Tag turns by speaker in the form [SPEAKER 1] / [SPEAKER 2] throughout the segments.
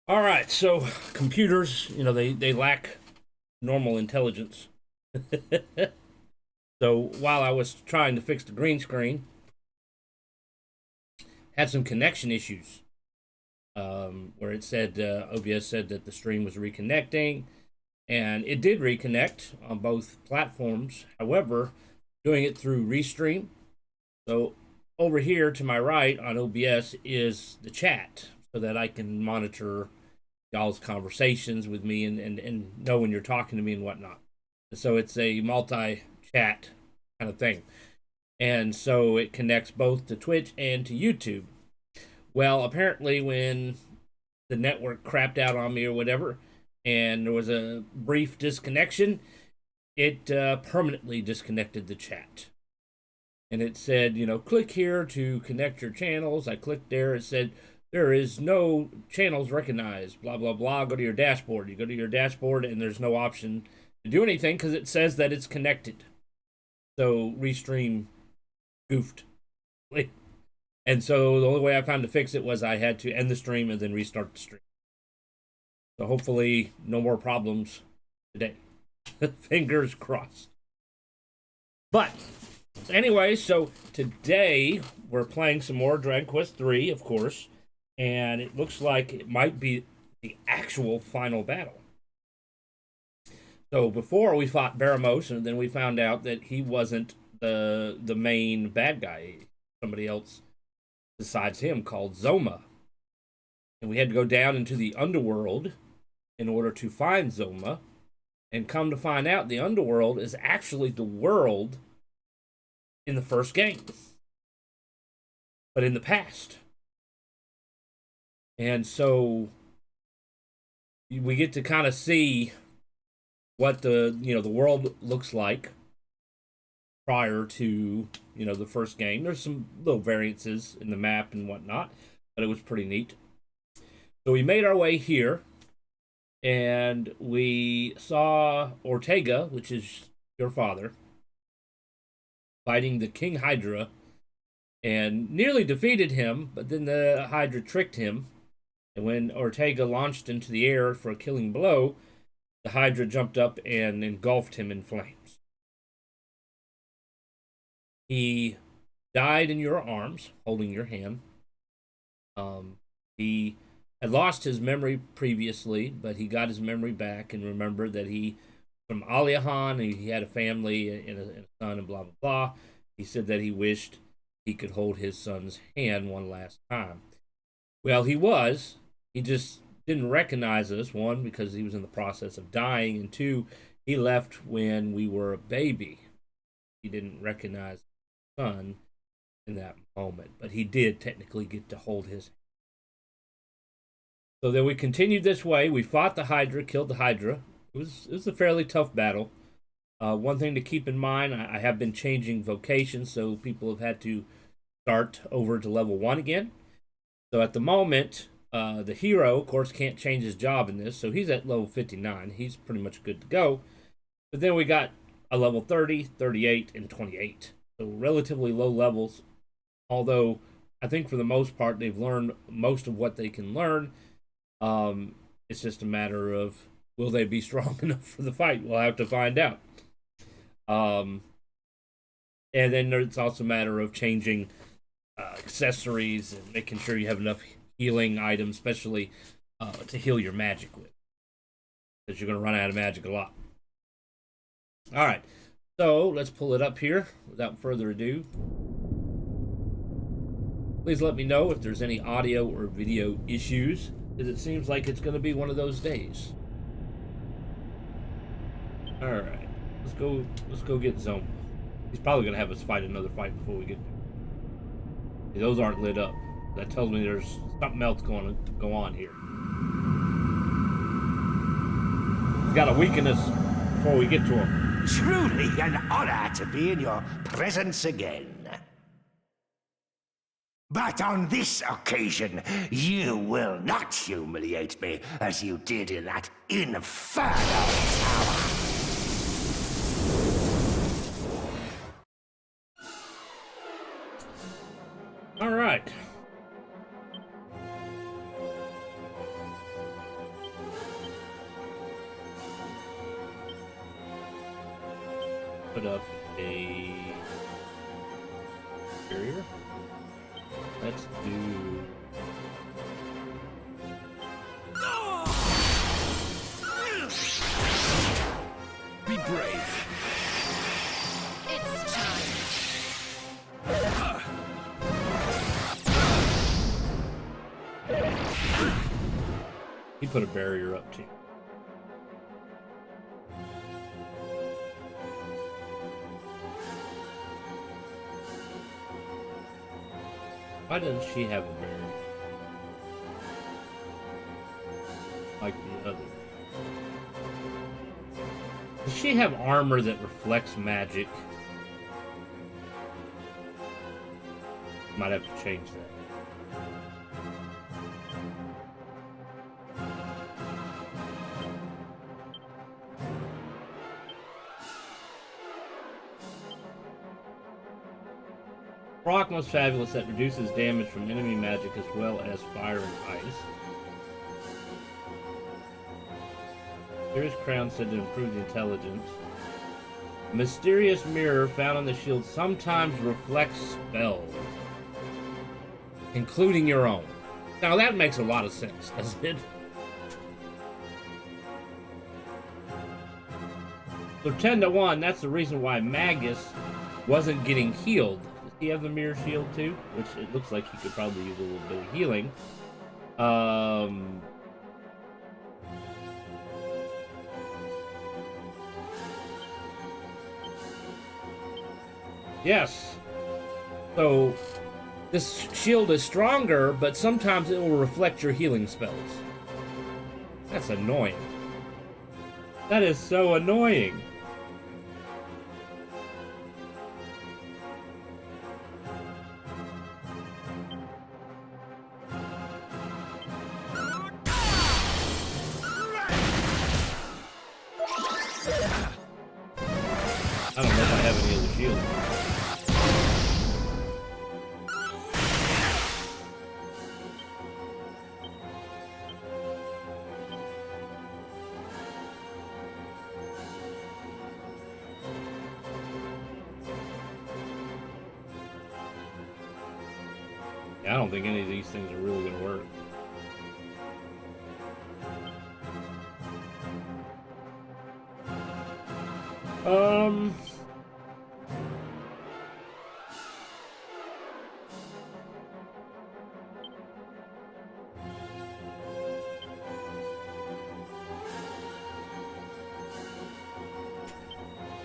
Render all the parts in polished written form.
[SPEAKER 1] All right, so computers, they lack normal intelligence. So while I was trying to fix the green screen, had some connection issues where it said OBS said that the stream was reconnecting, and it did reconnect on both platforms. However, doing it through Restream. So over here to my right on OBS is the chat, so that I can monitor y'all's conversations with me and know when you're talking to me and whatnot. So it's a multi-chat kind of thing. And so it connects both to Twitch and to YouTube. Well, apparently when the network crapped out on me or whatever, and there was a brief disconnection, it permanently disconnected the chat. And it said, click here to connect your channels. I clicked there. It said, there is no channels recognized, blah, blah, blah. Go to your dashboard. You go to your dashboard, and there's no option to do anything because it says that it's connected. So Restream goofed. And so the only way I found to fix it was I had to end the stream and then restart the stream. So hopefully no more problems today. Fingers crossed. But anyway, so today we're playing some more Dragon Quest III, of course. And it looks like it might be the actual final battle. So before we fought Baramos, and then we found out that he wasn't the main bad guy. Somebody else besides him called Zoma. And we had to go down into the underworld in order to find Zoma. And come to find out, the underworld is actually the world in the first game, but in the past. And so we get to kind of see what the world looks like prior to the first game. There's some little variances in the map and whatnot, but it was pretty neat. So we made our way here, and we saw Ortega, which is your father, fighting the King Hydra, and nearly defeated him, but then the Hydra tricked him. And when Ortega launched into the air for a killing blow, the Hydra jumped up and engulfed him in flames. He died in your arms, holding your hand. He had lost his memory previously, but he got his memory back and remembered that he, from Aliahan, he had a family and a son and blah, blah, blah. He said that he wished he could hold his son's hand one last time. Well, he just didn't recognize us, one, because he was in the process of dying, and two, he left when we were a baby. He didn't recognize his son in that moment, but he did technically get to hold his hand. So then we continued this way. We fought the Hydra, killed the Hydra. It was a fairly tough battle. One thing to keep in mind, I have been changing vocations, so people have had to start over to level 1 again. So at the moment, the hero, of course, can't change his job in this, so he's at level 59. He's pretty much good to go. But then we got a level 30, 38, and 28. So relatively low levels, although I think for the most part they've learned most of what they can learn. It's just a matter of, will they be strong enough for the fight? We'll have to find out. And then it's also a matter of changing accessories and making sure you have enough healing items, especially to heal your magic with, because you're going to run out of magic a lot. All right, so let's pull it up here without further ado. Please let me know if there's any audio or video issues, because it seems like it's going to be one of those days. All right, let's go get Zoma. He's probably going to have us fight another fight before we get there. Those aren't lit up. That tells me there's something else going to go on here. He's got to weaken us before we get to him.
[SPEAKER 2] Truly an honor to be in your presence again. But on this occasion, you will not humiliate me as you did in that infernal tower.
[SPEAKER 1] All right. put up a barrier. Let's do.
[SPEAKER 3] Be brave.
[SPEAKER 4] It's time.
[SPEAKER 1] He put a barrier up too. Why doesn't she have a barrier? Like the other. Does she have armor that reflects magic? Might have to change that. Rock most fabulous that reduces damage from enemy magic as well as fire and ice. Mysterious crown said to improve the intelligence. Mysterious mirror found on the shield sometimes reflects spells, including your own. Now that makes a lot of sense, doesn't it? So 10-1, that's the reason why Magus wasn't getting healed. Does he have the mirror shield too? Which it looks like he could probably use a little bit of healing. Yes. So this shield is stronger, but sometimes it will reflect your healing spells. That's annoying. That is so annoying. I don't know if I have any other shields. I don't think any of these things are really going to work.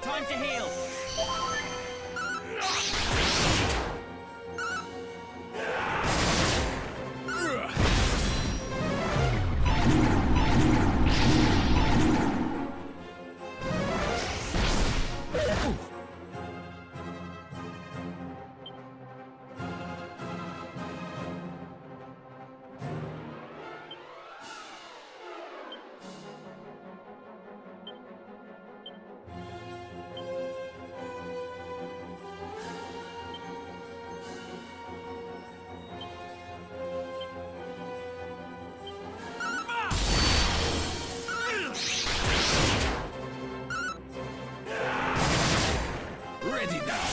[SPEAKER 3] Time to heal. Ready now.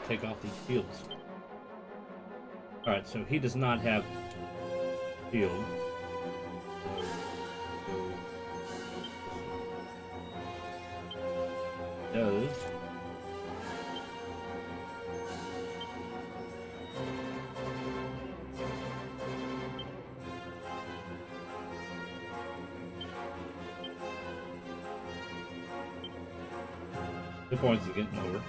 [SPEAKER 1] Take off these shields. Alright, so he does not have shield. Does. The points are getting over.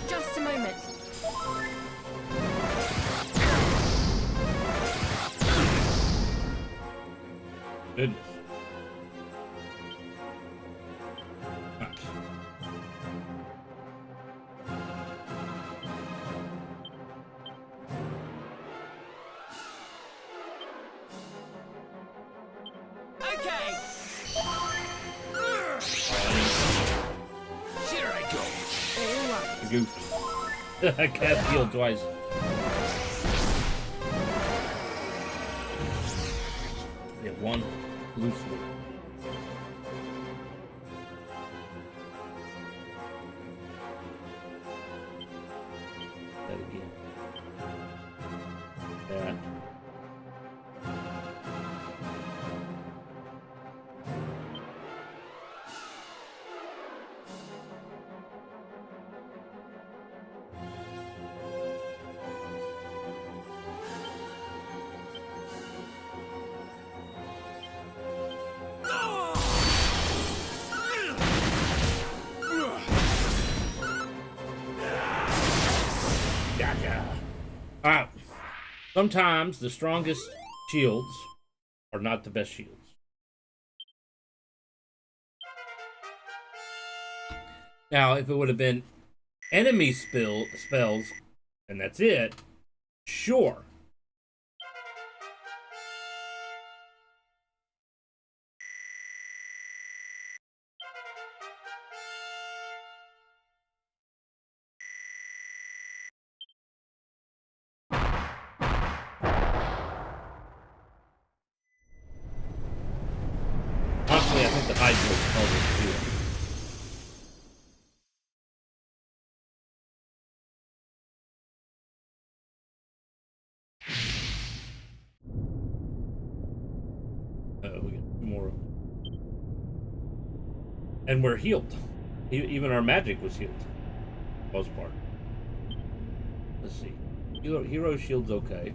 [SPEAKER 4] Just a moment.
[SPEAKER 1] Goodness. Right.
[SPEAKER 3] Okay. Here I go.
[SPEAKER 4] All right.
[SPEAKER 1] Goof. I cast heal twice. Yeah, one loosely. That again. That. Alright. Sometimes the strongest shields are not the best shields. Now, if it would have been enemy spells, and that's it, sure. Honestly, I think the Hydra is probably too. We got two more. And we're healed. Even our magic was healed. For the most part. Let's see. Hero shield's okay.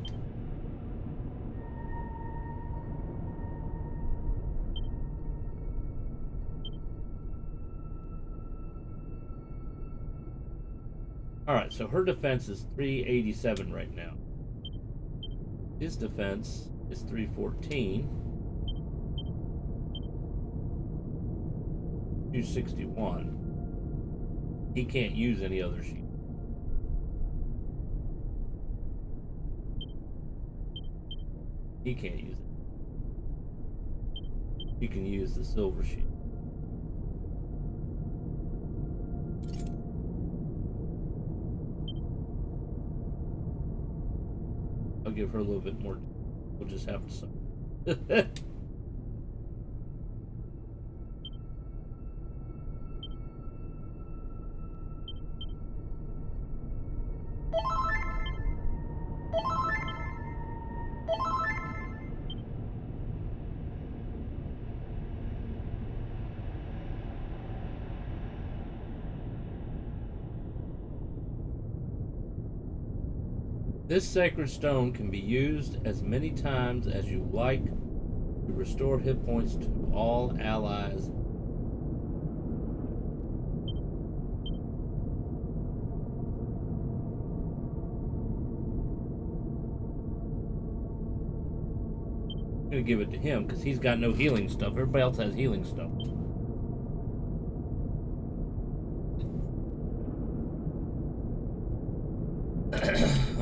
[SPEAKER 1] Alright, so her defense is 387 right now. His defense is 314. 261. He can't use any other shield. He can't use it. He can use the silver shield. I'll give her a little bit more. We'll just have to suck. This sacred stone can be used as many times as you like to restore hit points to all allies. I'm gonna give it to him because he's got no healing stuff. Everybody else has healing stuff.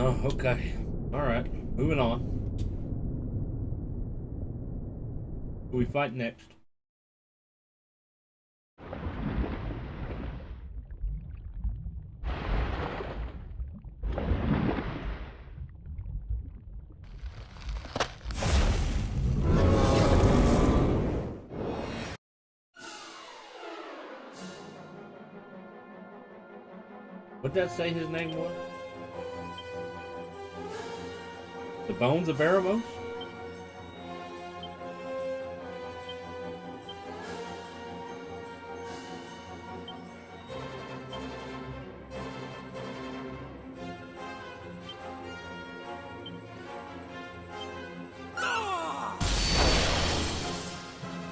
[SPEAKER 1] Oh, okay. Alright. Moving on. Who we fight next? What'd that say his name was? The Bones of Baramos?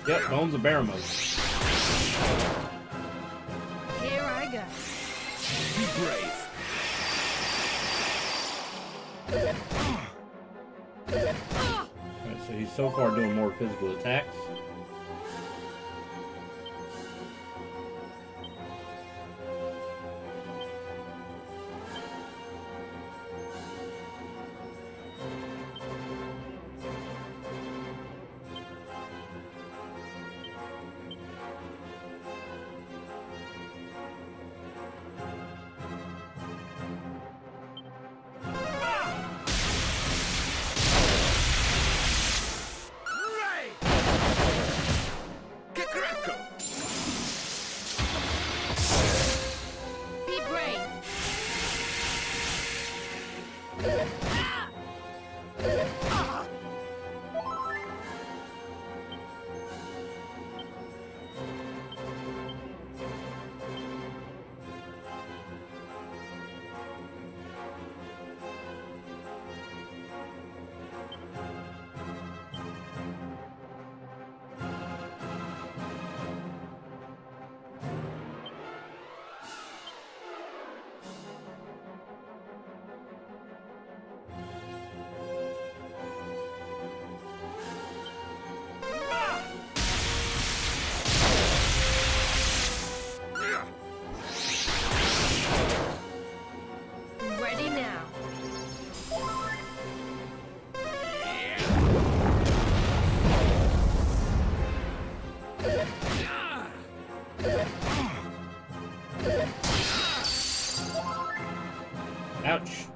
[SPEAKER 1] Yep, Bones of Baramos.
[SPEAKER 4] Here I go.
[SPEAKER 3] Be brave.
[SPEAKER 1] Alright, So he's so far doing more physical attacks.
[SPEAKER 4] Be brave. Ready now.
[SPEAKER 1] Ouch.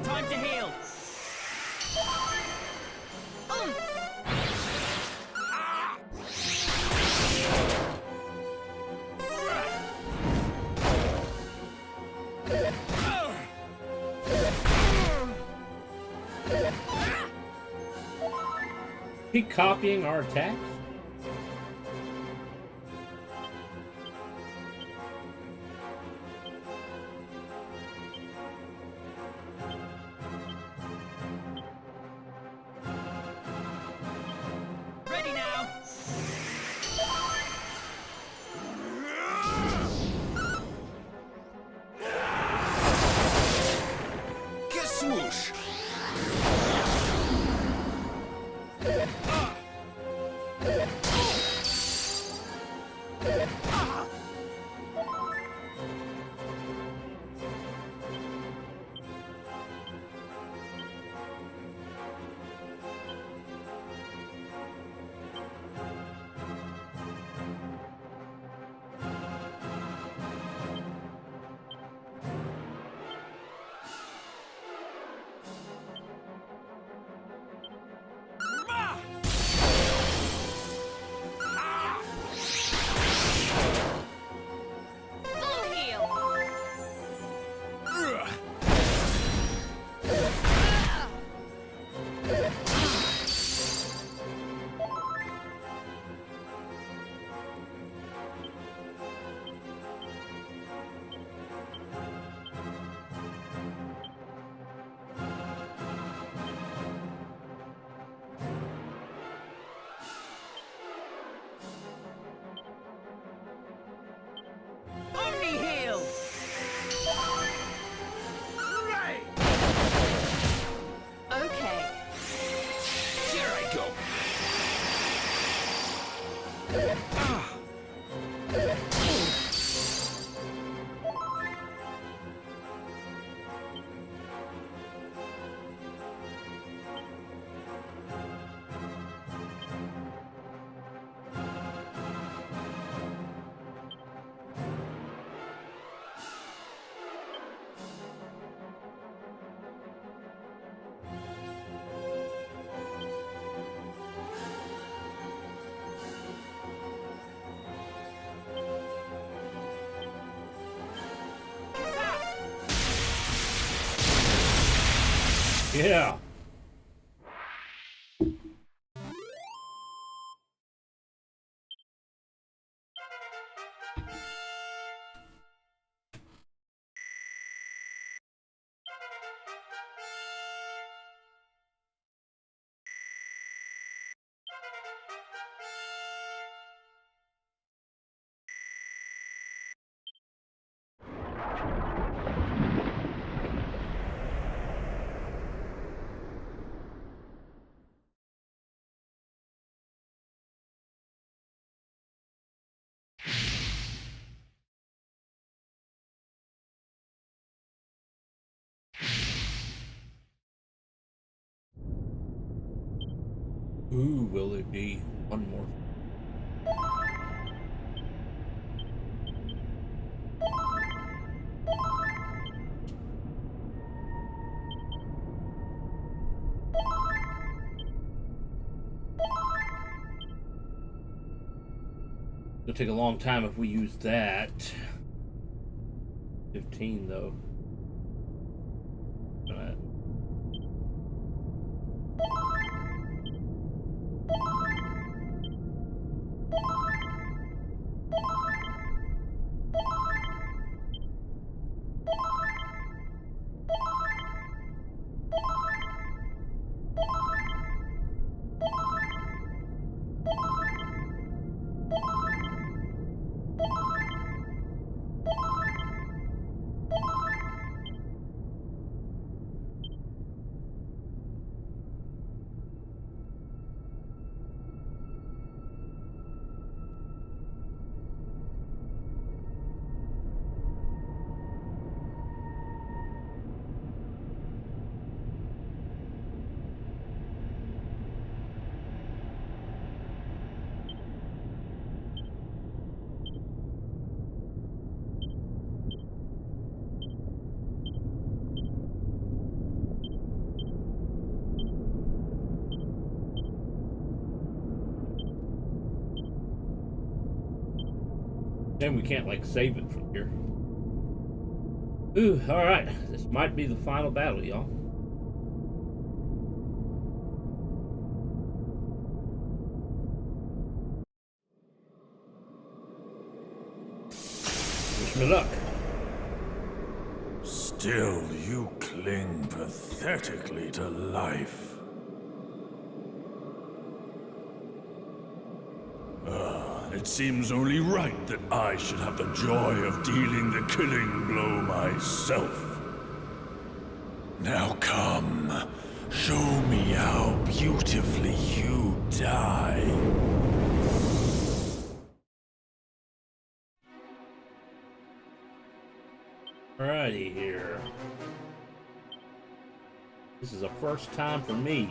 [SPEAKER 3] Time to heal.
[SPEAKER 1] He copying our attacks?
[SPEAKER 3] Ready now.
[SPEAKER 2] Swoosh!
[SPEAKER 1] Yeah. Ooh, will it be one more? It'll take a long time if we use that. 15 though. Alright. And we can't like save it from here. Ooh, alright. This might be the final battle, y'all. Wish me luck.
[SPEAKER 5] Still, you cling pathetically to life. It seems only right that I should have the joy of dealing the killing blow myself. Now come, show me how beautifully you die.
[SPEAKER 1] Alrighty here. This is a first time for me.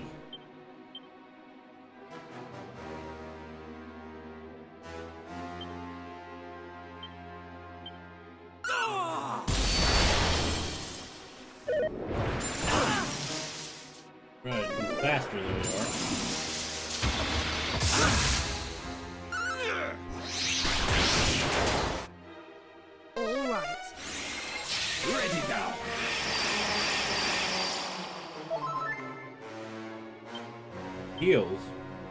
[SPEAKER 1] Right, we're faster than we are.
[SPEAKER 4] All right.
[SPEAKER 5] Ready now.
[SPEAKER 1] Heals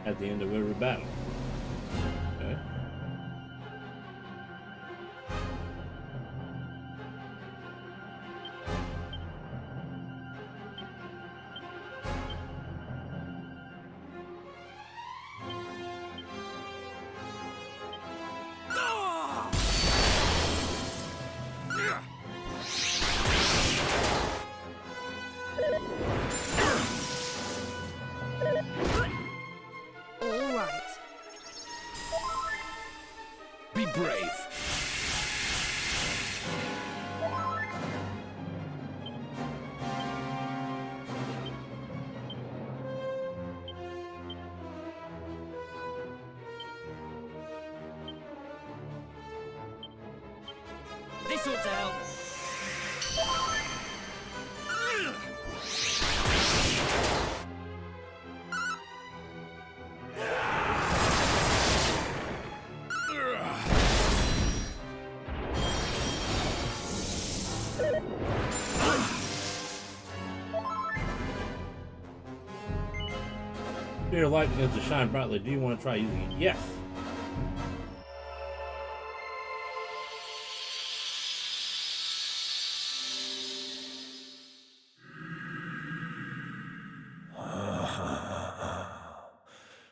[SPEAKER 1] at the end of every battle. Okay.
[SPEAKER 4] All right.
[SPEAKER 5] Be brave.
[SPEAKER 3] This ought to help.
[SPEAKER 1] Sphere of light begins to shine brightly. Do you want to try using it? Yes.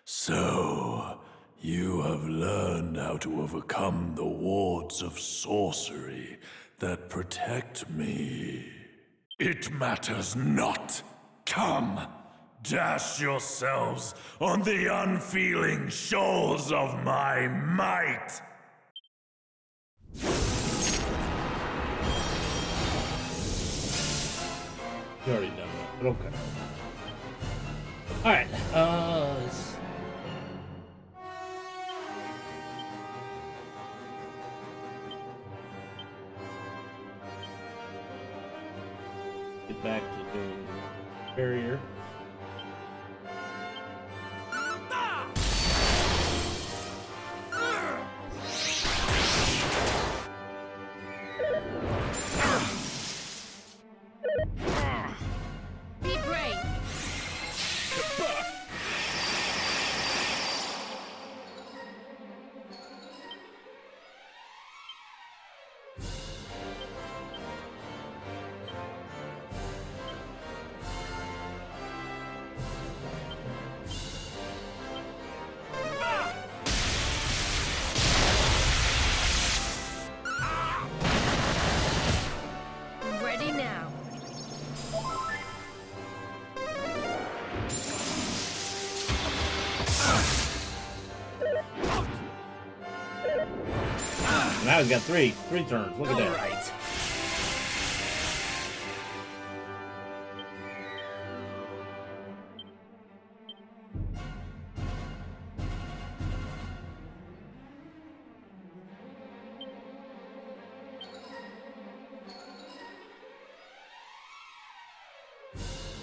[SPEAKER 5] So, you have learned how to overcome the wards of sorcery that protect me. It matters not. Come, dash yourselves on the unfeeling shoals of my might.
[SPEAKER 1] You already done that, but okay. Alright, let's get back to doing the barrier.
[SPEAKER 4] Be brave. Ready now.
[SPEAKER 1] Now he's got three turns. Look at that.
[SPEAKER 3] Right.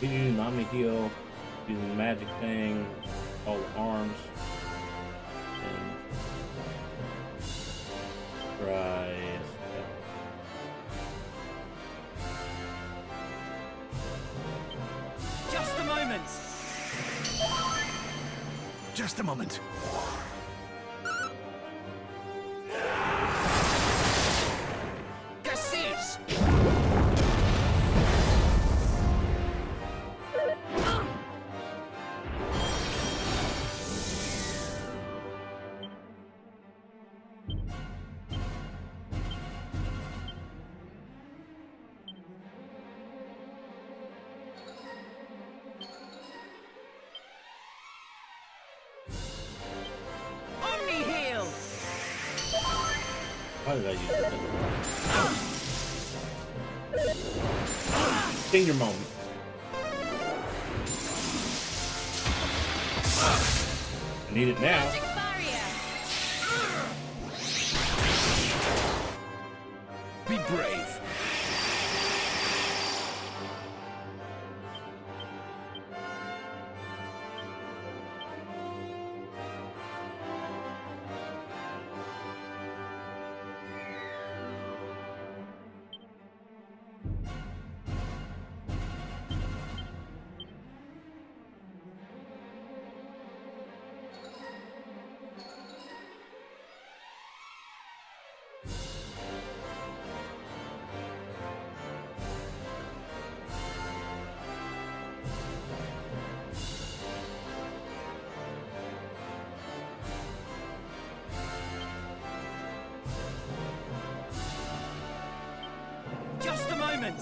[SPEAKER 1] He's using Omni Heal, using the magic thing, all the arms, and try.
[SPEAKER 3] Just a moment.
[SPEAKER 2] Just a moment.
[SPEAKER 3] Cassis. Omni heal.
[SPEAKER 1] Why did I use that? Finger moment. I need it now.
[SPEAKER 4] Magic barrier.
[SPEAKER 3] Be brave. Just a moment.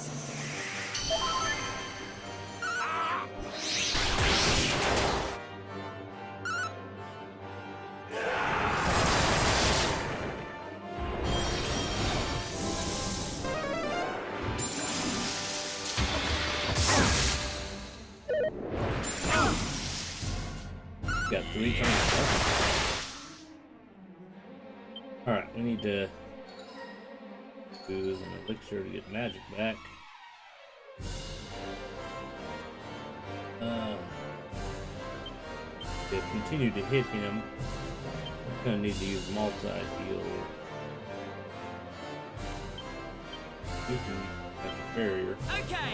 [SPEAKER 1] Got 3 turns left. Alright, we need to use an elixir to get magic back. To continue to hit him, I'm gonna need to use multi-heal. You can have a barrier.
[SPEAKER 3] Okay.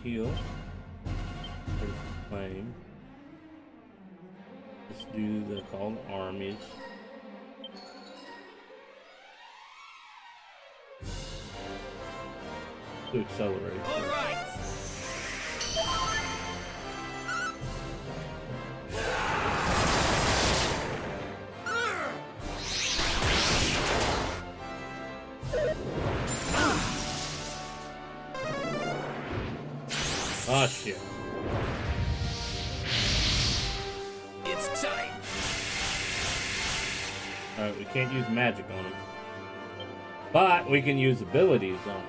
[SPEAKER 1] heal. Flame. Let's do the call to armies. To accelerate.
[SPEAKER 3] All right.
[SPEAKER 1] Oh shit.
[SPEAKER 3] It's time.
[SPEAKER 1] Alright, we can't use magic on him. But we can use abilities on him.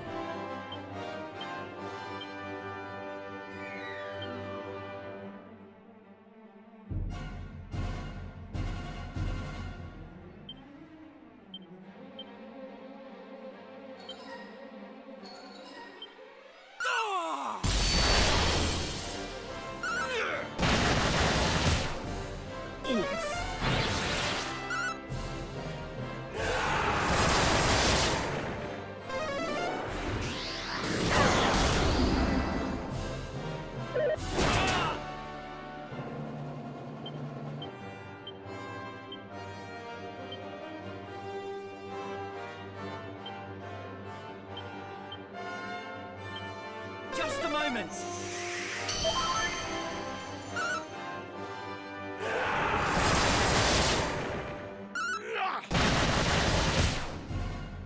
[SPEAKER 3] Just a moment.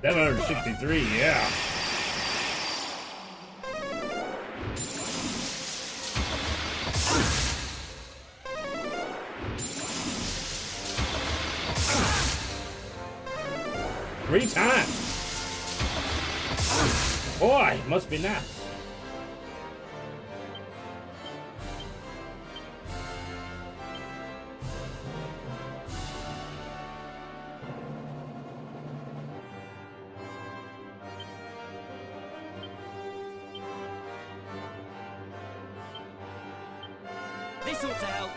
[SPEAKER 1] 763, yeah. Three times. Boy, must be nice.
[SPEAKER 3] This ought to help.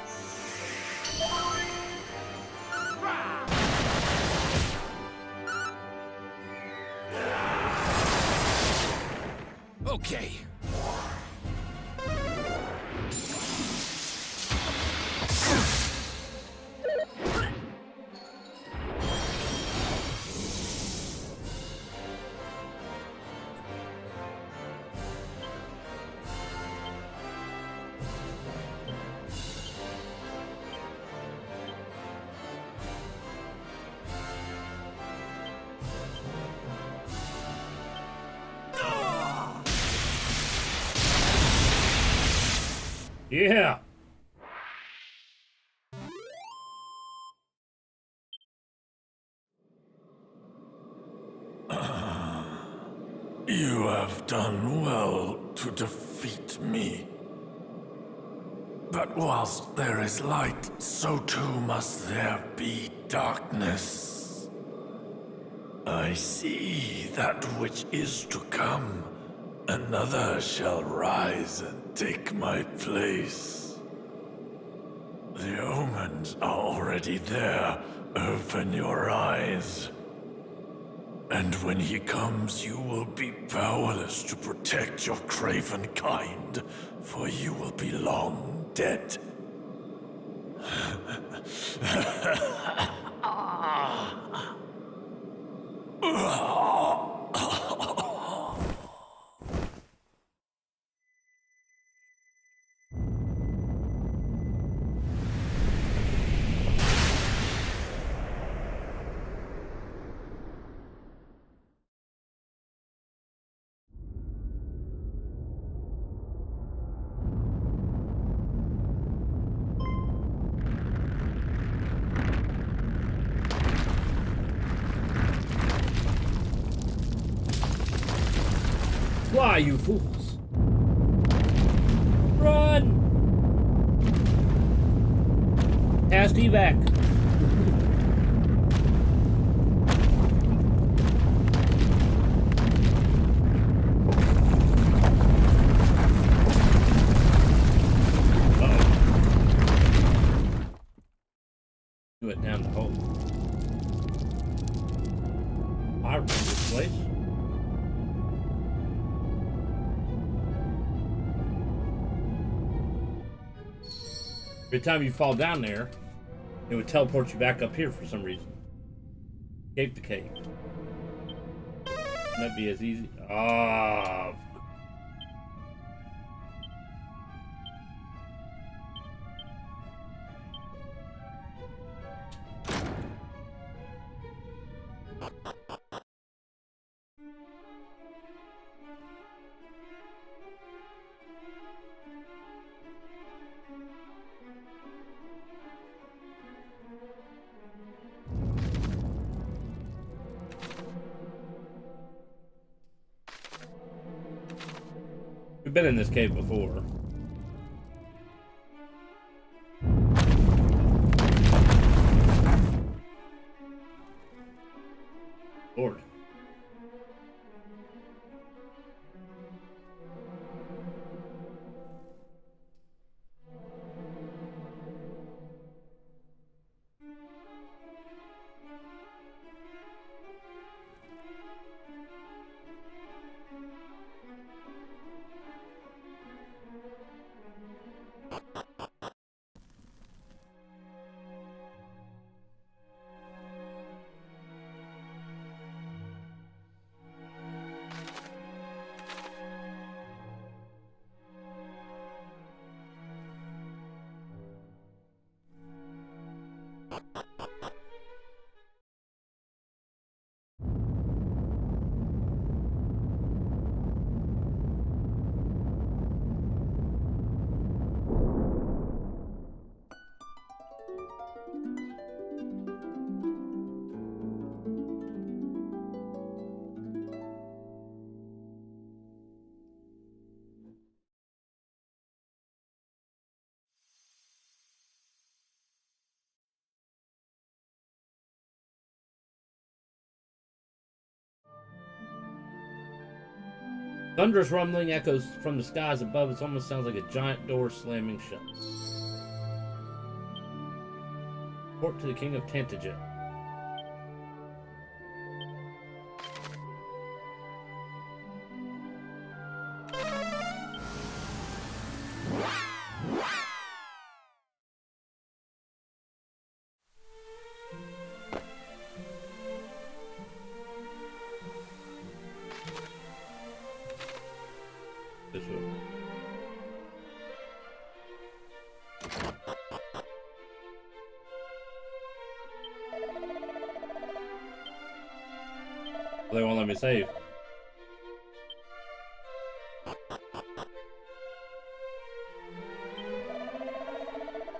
[SPEAKER 3] Okay.
[SPEAKER 1] Yeah.
[SPEAKER 5] You have done well to defeat me. But whilst there is light, so too must there be darkness. I see that which is to come. Another shall rise and take my place. The omens are already there. Open your eyes. And when he comes, you will be powerless to protect your craven kind, for you will be long dead.
[SPEAKER 1] Why, you fools? Run! Past evac. Uh-oh. Do it down the hole. I remember this place. Every time you fall down there, it would teleport you back up here for some reason. Escape the cave. Wouldn't that be as easy? Ah. We've been in this cave before. Lord. Thunderous rumbling echoes from the skies above. It almost sounds like a giant door slamming shut. Report to the King of Tantagel. This way. They won't let me save.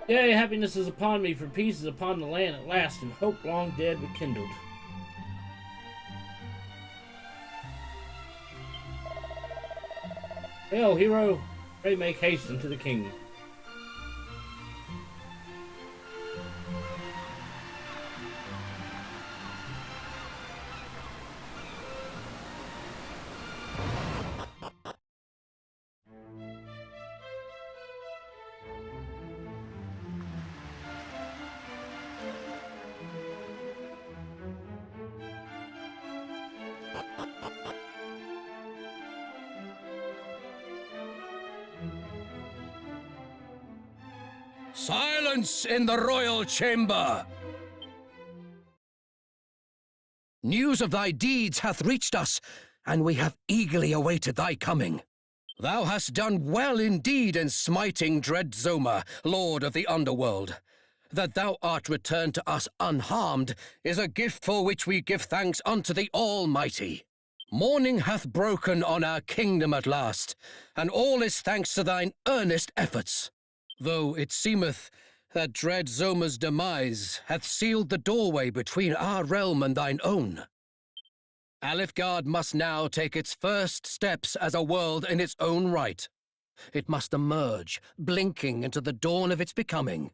[SPEAKER 1] Yea, happiness is upon me, for peace is upon the land at last, and hope long dead rekindled. Hail, hero! Pray make haste unto the king.
[SPEAKER 6] Silence in the royal chamber! News of thy deeds hath reached us, and we have eagerly awaited thy coming. Thou hast done well indeed in smiting dread Zoma, lord of the underworld. That thou art returned to us unharmed is a gift for which we give thanks unto the Almighty. Morning hath broken on our kingdom at last, and all is thanks to thine earnest efforts. Though it seemeth that dread Zoma's demise hath sealed the doorway between our realm and thine own. Alifgard must now take its first steps as a world in its own right. It must emerge, blinking into the dawn of its becoming.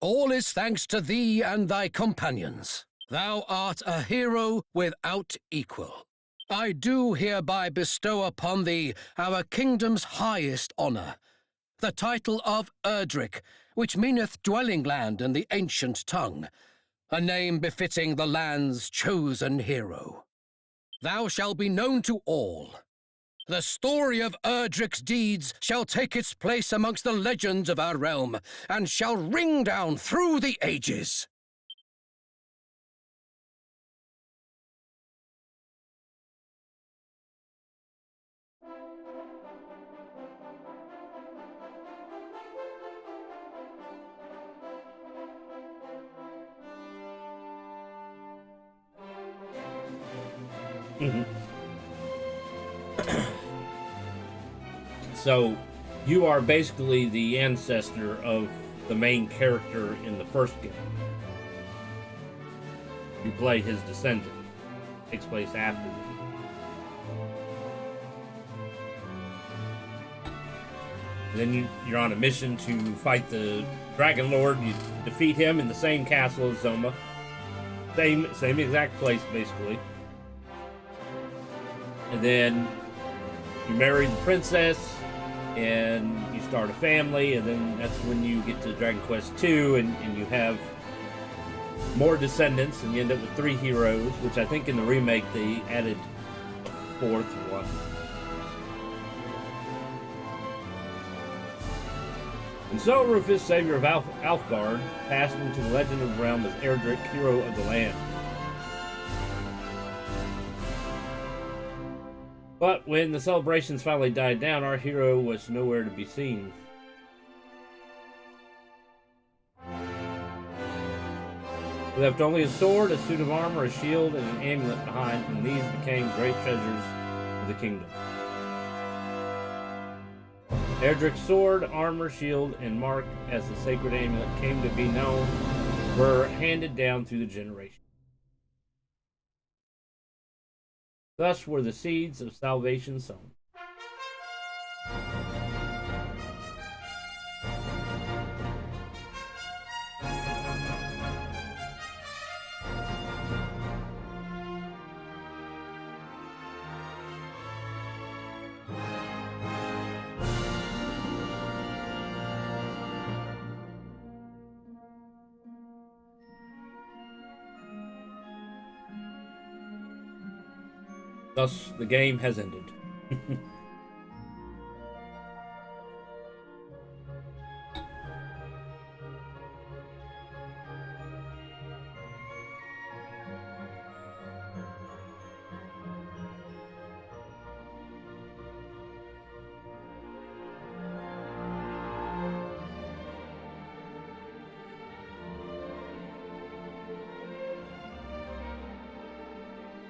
[SPEAKER 6] All is thanks to thee and thy companions. Thou art a hero without equal. I do hereby bestow upon thee our kingdom's highest honor, the title of Erdrick, which meaneth dwelling land in the ancient tongue, a name befitting the land's chosen hero. Thou shalt be known to all. The story of Erdric's deeds shall take its place amongst the legends of our realm, and shall ring down through the ages.
[SPEAKER 1] So, you are basically the ancestor of the main character in the first game. You play his descendant. It takes place after this. And then you're on a mission to fight the Dragon Lord. You defeat him in the same castle as Zoma. Same exact place, basically. And then you marry the princess, and you start a family, and then that's when you get to Dragon Quest II, and you have more descendants, and you end up with 3 heroes, which I think in the remake they added a 4th one. And so Rufus, savior of Alfgard, passed into the legend of the realm as Erdrick, hero of the land. But when the celebrations finally died down, our hero was nowhere to be seen. He left only a sword, a suit of armor, a shield, and an amulet behind, and these became great treasures of the kingdom. Erdrick's sword, armor, shield, and mark as the sacred amulet came to be known were handed down through the generations. Thus were the seeds of salvation sown. Thus, the game has ended.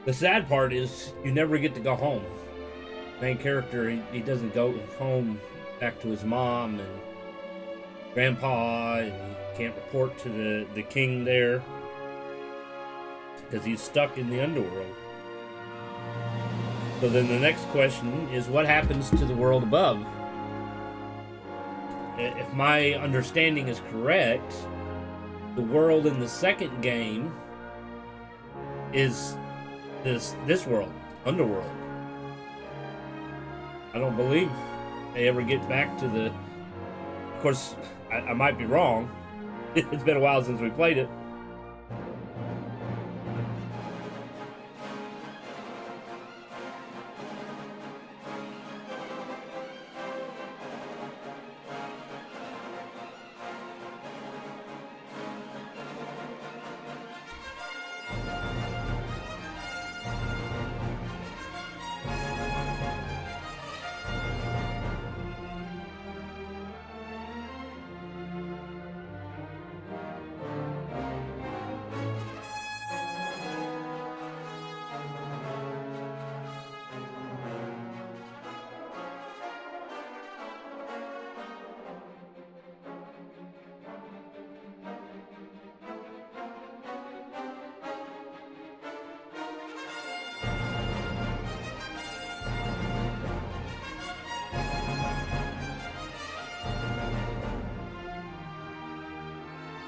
[SPEAKER 1] The sad part is you never get to go home. Main character, he doesn't go home back to his mom and grandpa, and he can't report to the king there because he's stuck in the underworld. So then the next question is, what happens to the world above? If my understanding is correct, the world in the second game is this world, underworld. I don't believe they ever get back to the... Of course, I might be wrong. It's been a while since we played it.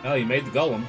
[SPEAKER 1] Oh, you made the golem.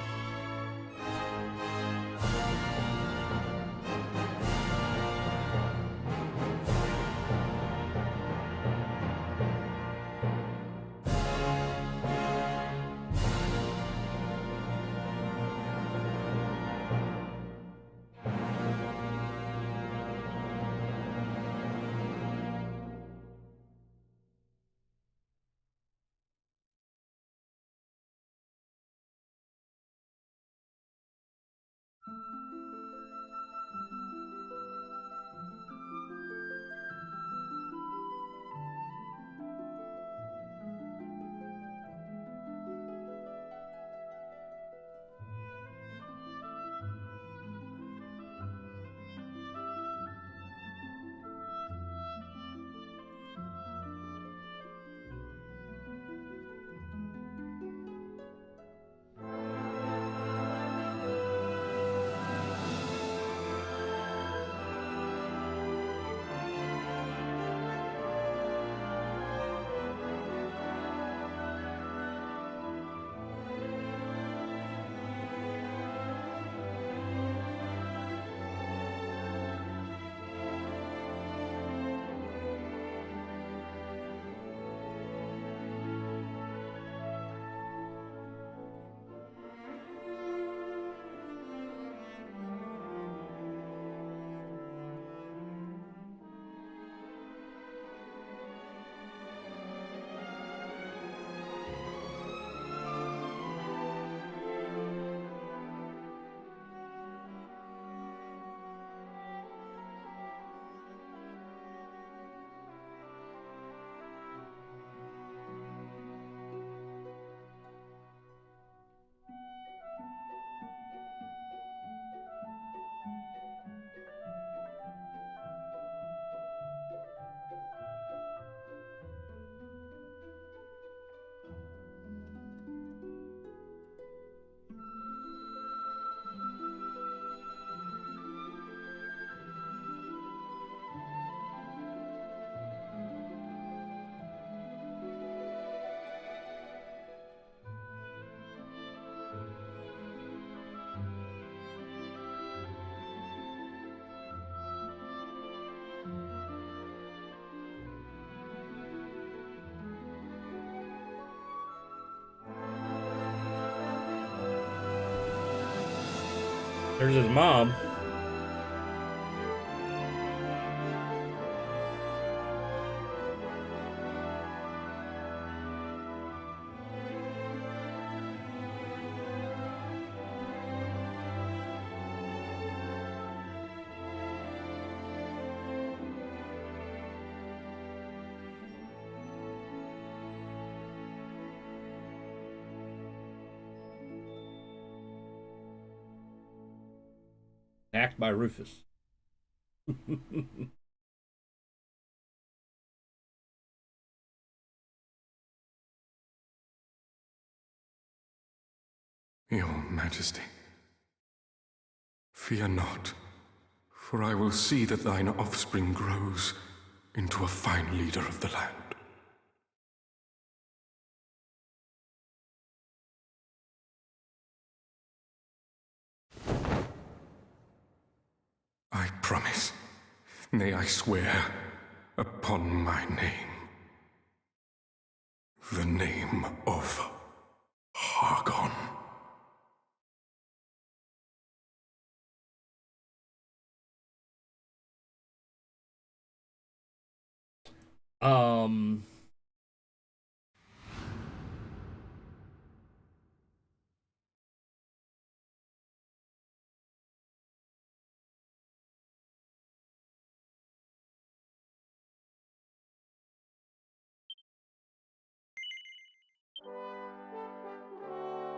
[SPEAKER 1] There's his mom. Act by Rufus.
[SPEAKER 7] Your Majesty, fear not, for I will see that thine offspring grows into a fine leader of the land. I promise, nay, I swear, upon my name, the name of Hargon.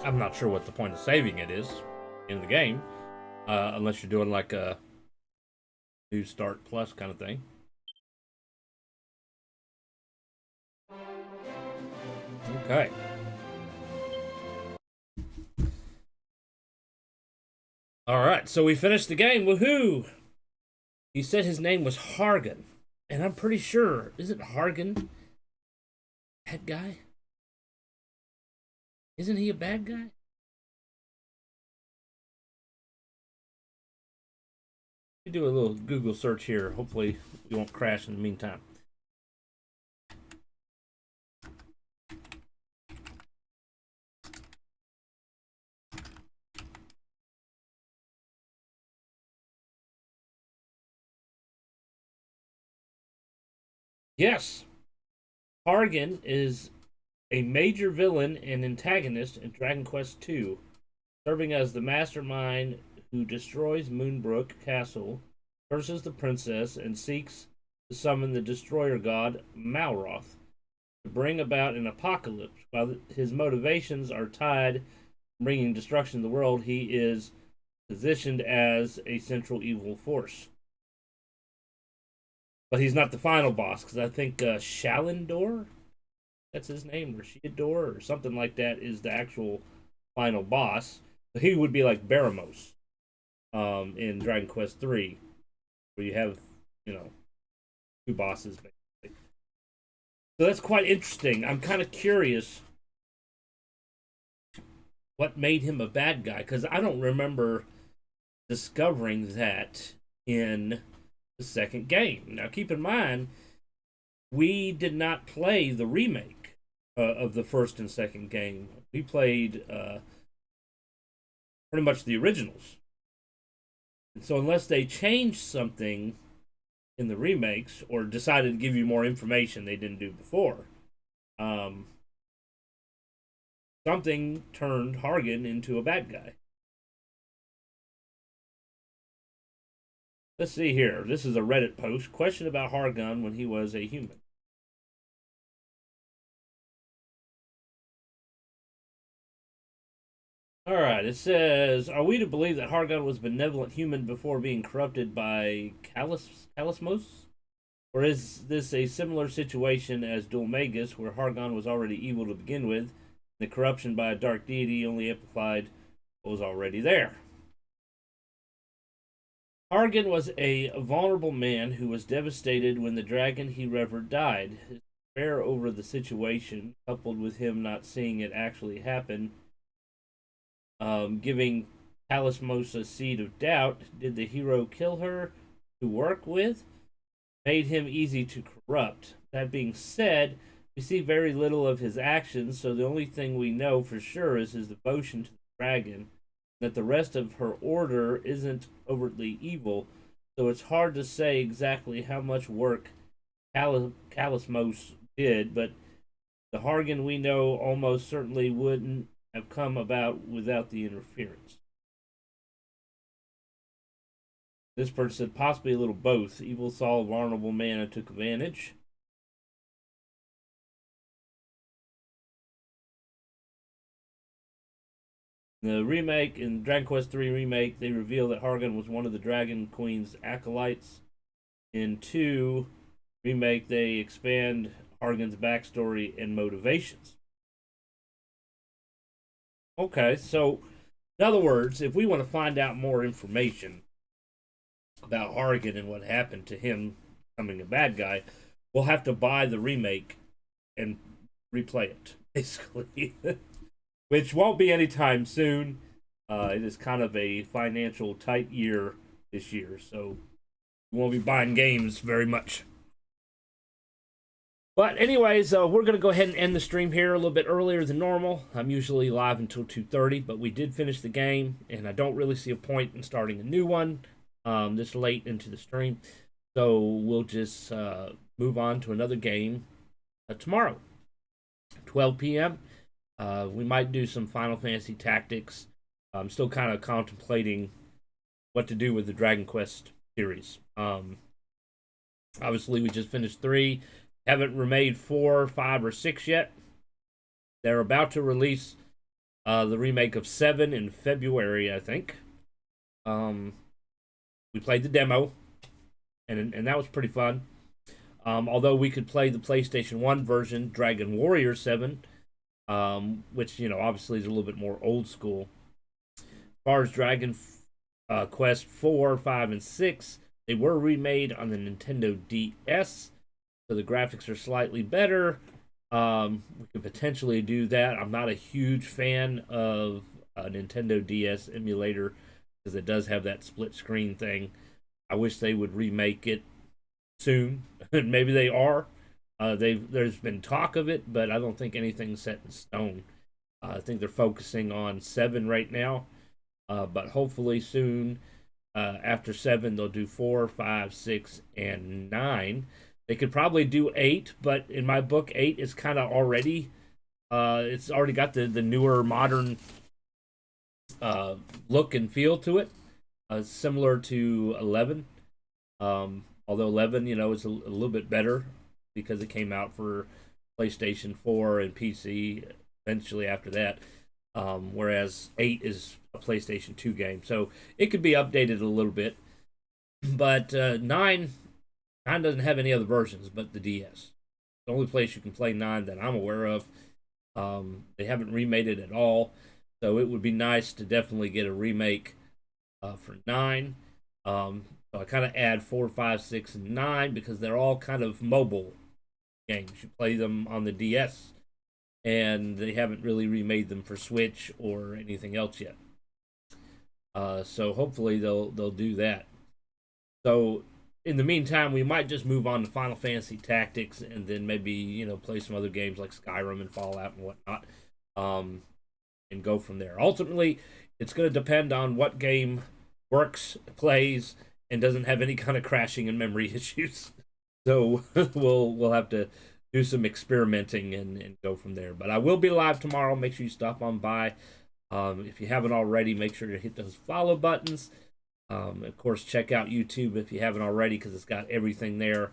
[SPEAKER 1] I'm not sure what the point of saving it is in the game, unless you're doing like a new start plus kind of thing. Okay. All right, so we finished the game. Woohoo! He said his name was Hargon, and I'm pretty sure, isn't Hargon bad guy? Isn't he a bad guy? We do a little Google search here. Hopefully, we won't crash in the meantime. Yes, Hargon is a major villain and antagonist in Dragon Quest II, serving as the mastermind who destroys Moonbrook Castle, curses the princess, and seeks to summon the destroyer god Malroth to bring about an apocalypse. While his motivations are tied to bringing destruction to the world, he is positioned as a central evil force. But he's not the final boss, because I think Shalindor, that's his name, or Sheador, or something like that, is the actual final boss. So he would be like Baramos in Dragon Quest III, where you have, you know, two bosses, basically. So that's quite interesting. I'm kind of curious what made him a bad guy, because I don't remember discovering that in the second game. Now, keep in mind, we did not play the remake of the first and second game. We played pretty much the originals. And so unless they changed something in the remakes or decided to give you more information they didn't do before, something turned Hargon into a bad guy. Let's see here. This is a Reddit post. Question about Hargon when he was a human. Alright, it says, are we to believe that Hargon was a benevolent human before being corrupted by Kalismos? Or is this a similar situation as Dulmagus, where Hargon was already evil to begin with, and the corruption by a dark deity only amplified what was already there? Hargon was a vulnerable man who was devastated when the dragon he revered died. His despair over the situation, coupled with him not seeing it actually happen, giving Kalismos a seed of doubt, did the hero kill her to work with, made him easy to corrupt. That being said, we see very little of his actions, so the only thing we know for sure is his devotion to the dragon, that the rest of her order isn't overtly evil, so it's hard to say exactly how much work Kalismos did, but the Hargan we know almost certainly wouldn't have come about without the interference. This person said possibly a little both. Evil saw a vulnerable man and took advantage. The remake, in Dragon Quest III Remake, they reveal that Hargan was one of the Dragon Queen's acolytes. In 2 Remake, they expand Hargan's backstory and motivations. Okay, so in other words, if we want to find out more information about Hargan and what happened to him becoming a bad guy, we'll have to buy the remake and replay it, basically. Which won't be anytime soon. It is kind of a financial tight year this year, so we won't be buying games very much. But anyways, we're going to go ahead and end the stream here a little bit earlier than normal. I'm usually live until 2:30, but we did finish the game, and I don't really see a point in starting a new one this late into the stream. So we'll just move on to another game tomorrow, 12 p.m. We might do some Final Fantasy Tactics. I'm still kind of contemplating what to do with the Dragon Quest series. Obviously, we just finished 3. Haven't remade 4, 5, or 6 yet. They're about to release the remake of 7 in February, I think. We played the demo, and that was pretty fun. Although we could play the PlayStation 1 version, Dragon Warrior 7, which, you know, obviously is a little bit more old school. As far as Dragon Quest 4, 5, and 6, they were remade on the Nintendo DS, so the graphics are slightly better. We could potentially do that. I'm not a huge fan of a Nintendo DS emulator because it does have that split screen thing. I wish they would remake it soon. Maybe they are. There's been talk of it, but I don't think anything's set in stone. I think they're focusing on 7 right now, but hopefully soon, after 7, they'll do 4, 5, 6, and 9. They could probably do 8, but in my book, 8 is kind of already, it's already got the newer, modern look and feel to it, similar to 11. Although 11, you know, is a little bit better because it came out for PlayStation 4 and PC eventually after that, whereas 8 is a PlayStation 2 game. So it could be updated a little bit. But 9 doesn't have any other versions but the DS. The only place you can play 9 that I'm aware of. They haven't remade it at all. So it would be nice to definitely get a remake for 9. So I kind of add 4, 5, 6, and 9 because they're all kind of mobile games. You play them on the DS, and they haven't really remade them for Switch or anything else yet. So hopefully they'll do that. So in the meantime, we might just move on to Final Fantasy Tactics, and then maybe, you know, play some other games like Skyrim and Fallout and whatnot, and go from there. Ultimately, it's going to depend on what game works, plays, and doesn't have any kind of crashing and memory issues. So we'll have to do some experimenting and go from there. But I will be live tomorrow. Make sure you stop on by. If you haven't already, make sure to hit those follow buttons. Of course, check out YouTube if you haven't already, because it's got everything there.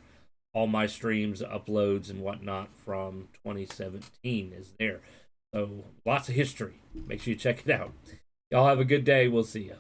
[SPEAKER 1] All my streams, uploads, and whatnot from 2017 is there. So lots of history. Make sure you check it out. Y'all have a good day. We'll see you.